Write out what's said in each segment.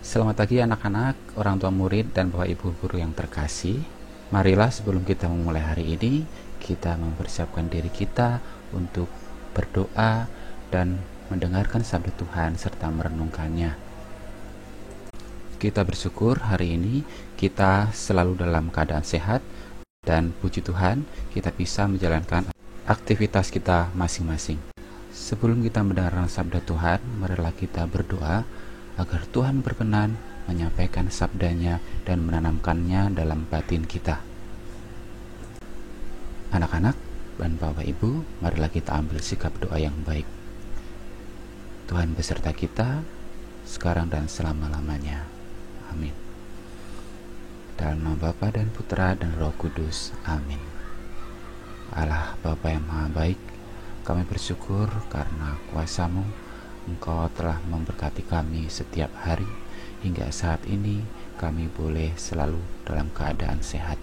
Selamat pagi anak-anak, orang tua murid, dan bapak ibu guru yang terkasih. Marilah sebelum kita memulai hari ini, kita mempersiapkan diri kita untuk berdoa dan mendengarkan sabda Tuhan serta merenungkannya. Kita bersyukur hari ini kita selalu dalam keadaan sehat, dan puji Tuhan kita bisa menjalankan aktivitas kita masing-masing. Sebelum kita mendengarkan sabda Tuhan, marilah kita berdoa agar Tuhan berkenan menyampaikan sabdanya dan menanamkannya dalam batin kita. Anak-anak dan Bapak Ibu, marilah kita ambil sikap doa yang baik. Tuhan beserta kita sekarang dan selama-lamanya. Amin. Dalam nama Bapa dan Putra dan Roh Kudus. Amin. Allah Bapa yang Maha Baik, kami bersyukur karena kuasa-Mu Engkau telah memberkati kami setiap hari, hingga saat ini kami boleh selalu dalam keadaan sehat.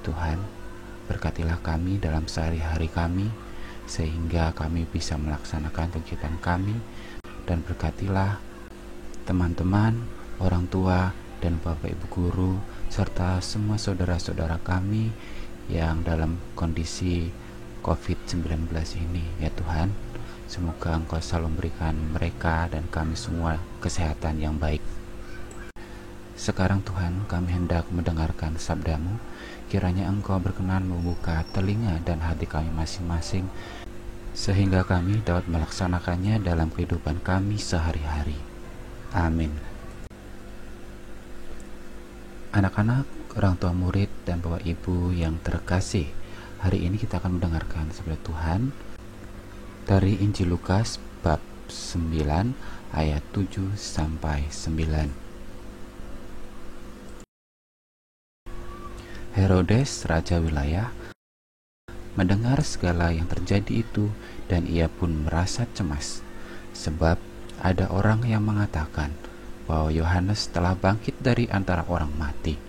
Tuhan, berkatilah kami dalam sehari-hari kami, sehingga kami bisa melaksanakan kegiatan kami, dan berkatilah teman-teman, orang tua, dan Bapak Ibu Guru, serta semua saudara-saudara kami yang dalam kondisi COVID-19 ini, ya Tuhan. Semoga Engkau selalu memberikan mereka dan kami semua kesehatan yang baik. Sekarang Tuhan, kami hendak mendengarkan sabda-Mu. Kiranya Engkau berkenan membuka telinga dan hati kami masing-masing, sehingga kami dapat melaksanakannya dalam kehidupan kami sehari-hari. Amin. Anak-anak, orang tua murid, dan Bapak Ibu yang terkasih, hari ini kita akan mendengarkan sabda Tuhan dari Injil Lukas bab 9 ayat 7 sampai 9. Herodes, raja wilayah, mendengar segala yang terjadi itu, dan ia pun merasa cemas, sebab ada orang yang mengatakan bahwa Yohanes telah bangkit dari antara orang mati.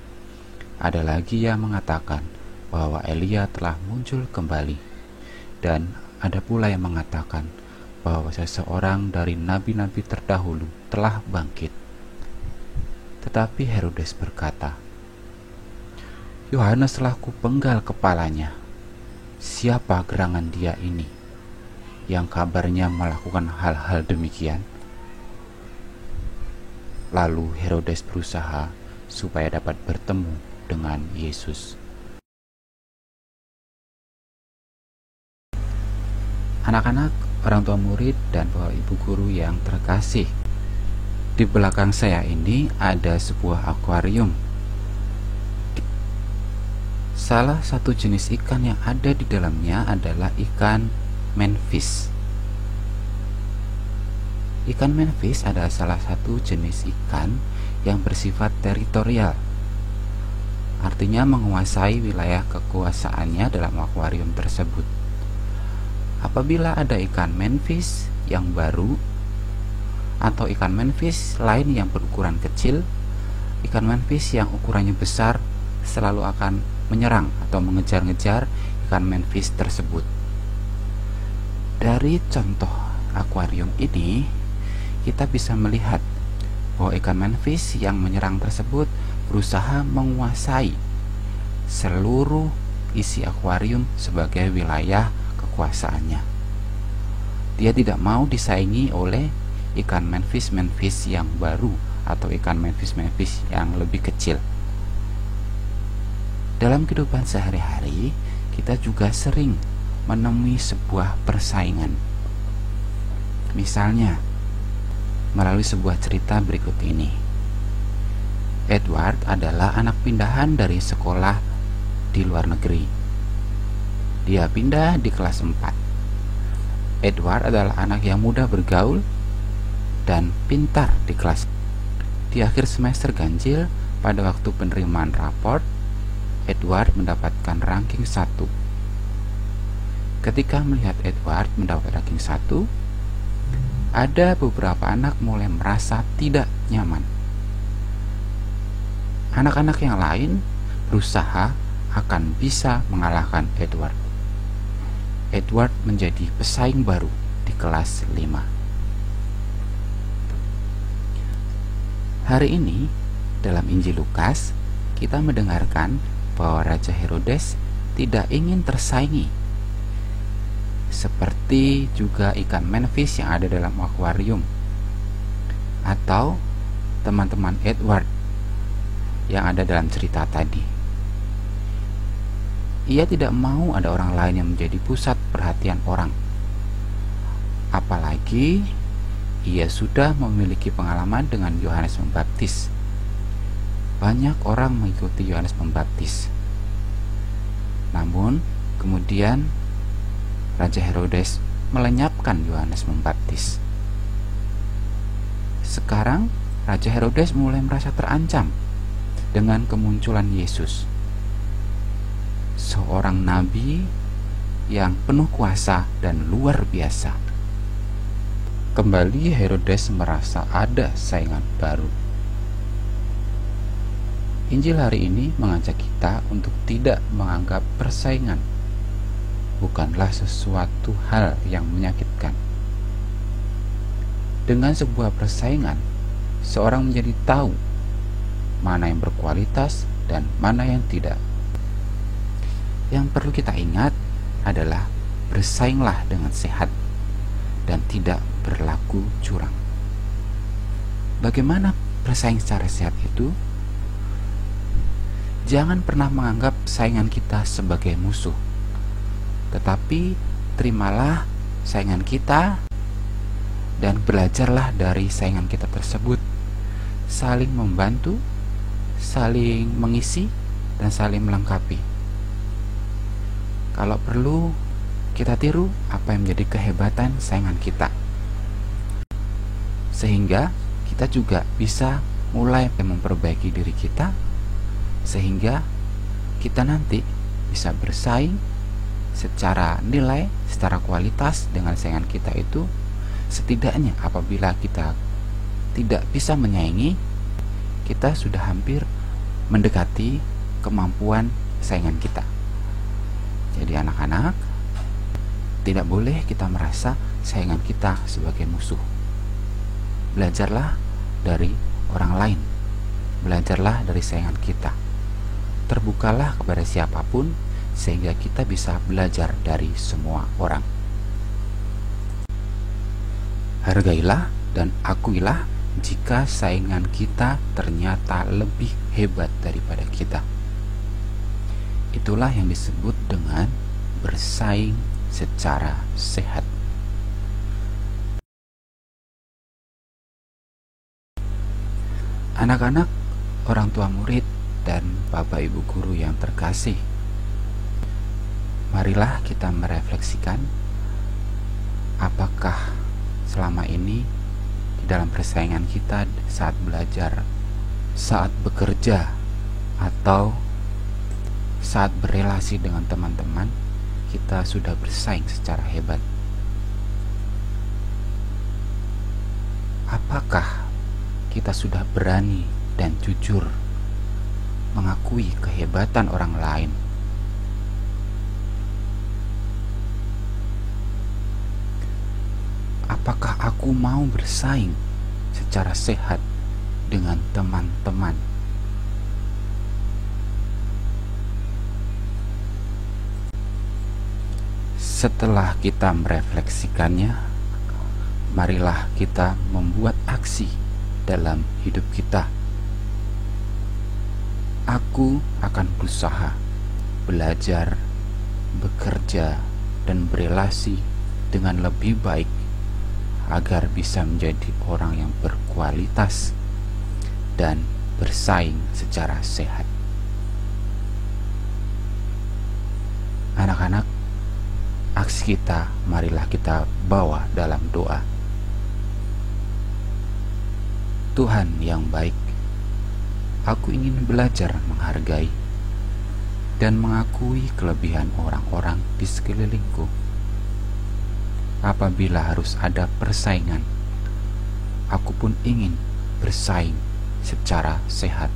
Ada lagi yang mengatakan bahwa Elia telah muncul kembali, dan ada pula yang mengatakan bahwa seseorang dari nabi-nabi terdahulu telah bangkit. Tetapi Herodes berkata, Yohanes telah kupenggal kepalanya. Siapa gerangan dia ini, yang kabarnya melakukan hal-hal demikian? Lalu Herodes berusaha supaya dapat bertemu dengan Yesus. Anak-anak, orang tua murid, dan Bapak Ibu Guru yang terkasih, di belakang saya ini ada sebuah akuarium. Salah satu jenis ikan yang ada di dalamnya adalah ikan manfish. Ikan manfish adalah salah satu jenis ikan yang bersifat teritorial, artinya menguasai wilayah kekuasaannya dalam akuarium tersebut. Apabila ada ikan manfish yang baru atau ikan manfish lain yang berukuran kecil, ikan manfish yang ukurannya besar selalu akan menyerang atau mengejar-ngejar ikan manfish tersebut. Dari contoh akuarium ini, kita bisa melihat bahwa ikan manfish yang menyerang tersebut berusaha menguasai seluruh isi akuarium sebagai wilayah kekuasaannya. Dia tidak mau disaingi oleh ikan manfish yang baru atau ikan manfish yang lebih kecil. Dalam kehidupan sehari-hari, kita juga sering menemui sebuah persaingan. Misalnya, melalui sebuah cerita berikut ini. Edward adalah anak pindahan dari sekolah di luar negeri. Dia pindah di kelas 4. Edward adalah anak yang mudah bergaul dan pintar di kelas. Di akhir semester ganjil, pada waktu penerimaan raport, Edward mendapatkan ranking 1. Ketika melihat Edward mendapat ranking 1, ada beberapa anak mulai merasa tidak nyaman. Anak-anak yang lain berusaha akan bisa mengalahkan Edward. Edward menjadi pesaing baru di kelas 5. Hari ini dalam Injil Lukas kita mendengarkan bahwa Raja Herodes tidak ingin tersaingi, seperti juga ikan manfish yang ada dalam akuarium, atau teman-teman Edward yang ada dalam cerita tadi. Ia tidak mau ada orang lain yang menjadi pusat perhatian orang. Apalagi ia sudah memiliki pengalaman dengan Yohanes Pembaptis. Banyak orang mengikuti Yohanes Pembaptis. Namun kemudian Raja Herodes melenyapkan Yohanes Pembaptis. Sekarang Raja Herodes mulai merasa terancam dengan kemunculan Yesus, seorang nabi yang penuh kuasa dan luar biasa. Kembali Herodes merasa ada saingan baru. Injil hari ini mengajak kita untuk tidak menganggap persaingan bukanlah sesuatu hal yang menyakitkan. Dengan sebuah persaingan, seorang menjadi tahu mana yang berkualitas dan mana yang tidak. Yang perlu kita ingat adalah bersainglah dengan sehat dan tidak berlaku curang. Bagaimana bersaing secara sehat itu? Jangan pernah menganggap saingan kita sebagai musuh, tetapi terimalah saingan kita dan belajarlah dari saingan kita tersebut, saling membantu, saling mengisi, dan saling melengkapi. Kalau perlu, kita tiru apa yang menjadi kehebatan saingan kita, sehingga kita juga bisa mulai memperbaiki diri kita, sehingga kita nanti bisa bersaing secara nilai, secara kualitas dengan saingan kita itu. Setidaknya apabila kita tidak bisa menyaingi, kita sudah hampir mendekati kemampuan saingan kita. Jadi anak-anak, tidak boleh kita merasa saingan kita sebagai musuh. Belajarlah dari orang lain, belajarlah dari saingan kita. Terbukalah kepada siapapun sehingga kita bisa belajar dari semua orang. Hargailah dan akuilah jika saingan kita ternyata lebih hebat daripada kita. Itulah yang disebut dengan bersaing secara sehat. Anak-anak, orang tua murid, dan Bapak Ibu guru yang terkasih, marilah kita merefleksikan apakah selama ini di dalam persaingan kita saat belajar, saat bekerja, atau saat berelasi dengan teman-teman, kita sudah bersaing secara hebat. Apakah kita sudah berani dan jujur mengakui kehebatan orang lain? Apakah aku mau bersaing secara sehat dengan teman-teman? Setelah kita merefleksikannya, marilah kita membuat aksi dalam hidup kita. Aku akan berusaha, belajar, bekerja, dan berelasi dengan lebih baik agar bisa menjadi orang yang berkualitas dan bersaing secara sehat. Anak-anak, aksi kita marilah kita bawa dalam doa. Tuhan yang baik, aku ingin belajar menghargai dan mengakui kelebihan orang-orang di sekelilingku. Apabila harus ada persaingan, aku pun ingin bersaing secara sehat.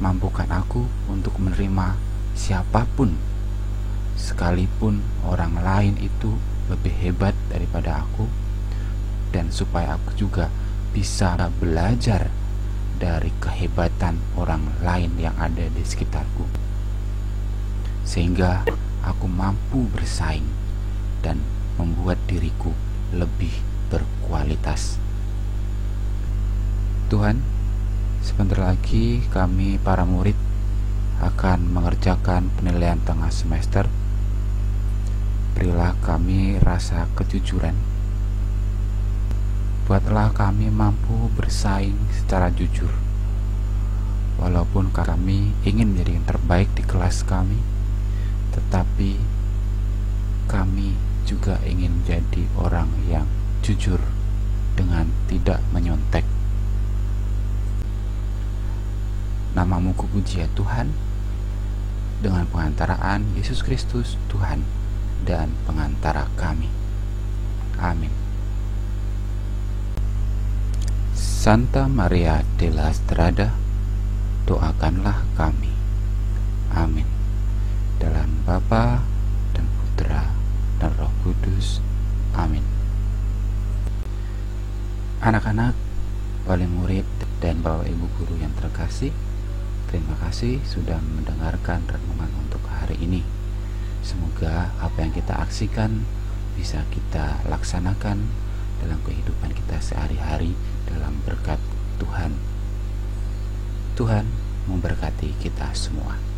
Mampukan aku untuk menerima siapapun, sekalipun orang lain itu lebih hebat daripada aku, dan supaya aku juga bisa belajar dari kehebatan orang lain yang ada di sekitarku, sehingga aku mampu bersaing dan membuat diriku lebih berkualitas. Tuhan, sebentar lagi kami para murid akan mengerjakan penilaian tengah semester. Berilah kami rasa kejujuran. Buatlah kami mampu bersaing secara jujur. Walaupun kami ingin menjadi yang terbaik di kelas kami, tetapi kami juga ingin menjadi orang yang jujur dengan tidak menyontek. Namamu kupuji ya Tuhan, dengan pengantaraan Yesus Kristus Tuhan dan pengantara kami. Amin. Santa Maria de la Strada, doakanlah kami. Amin. Dalam Bapa dan Putra dan Roh Kudus. Amin. Anak-anak, wali murid dan Bapak Ibu guru yang terkasih, terima kasih sudah mendengarkan renungan untuk hari ini. Semoga apa yang kita aksikan bisa kita laksanakan dalam kehidupan kita sehari-hari dalam berkat Tuhan. Tuhan memberkati kita semua.